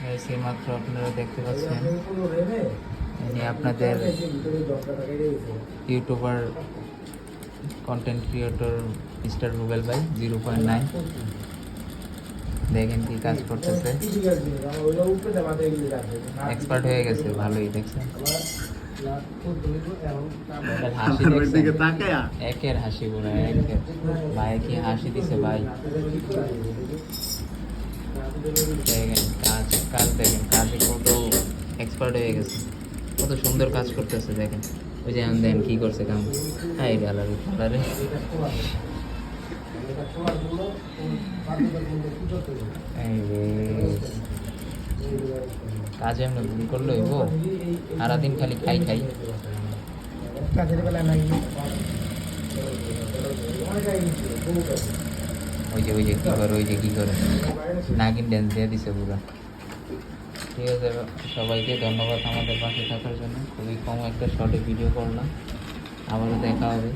এই মাত্র আপনারা দেখতে পাচ্ছেন ইনি আপনাদের YouTuber content creator mister Rubel ভাই 0.9 দেখেন কি কাজ করতেছে এক্সপার্ট হয়ে গেছে ভালোই দেখছেন হাসি একের হাসি পুরো একের ভাই কি হাসি দিছে ভাই দেখেন কাজ দেখেন কাজে কত এক্সপার্ট হয়ে গেছে কত সুন্দর কাজ করতেছে দেখেন ওই যে আমি দেখেন কি করছে কাম হ্যাঁ এই ডালারে ডালারে কাজে আমরা ভুল করলে হইব সারাদিন খালি খাই খাই ওই যে কি করে নাগিন ড্যান্স দিয়ে দিছে পুরো ঠিক আছে সবাইকে ধন্যবাদ আমাদের পাশে থাকার জন্য খুবই কম একটা শর্টে ভিডিও করলাম আবারও দেখা হবে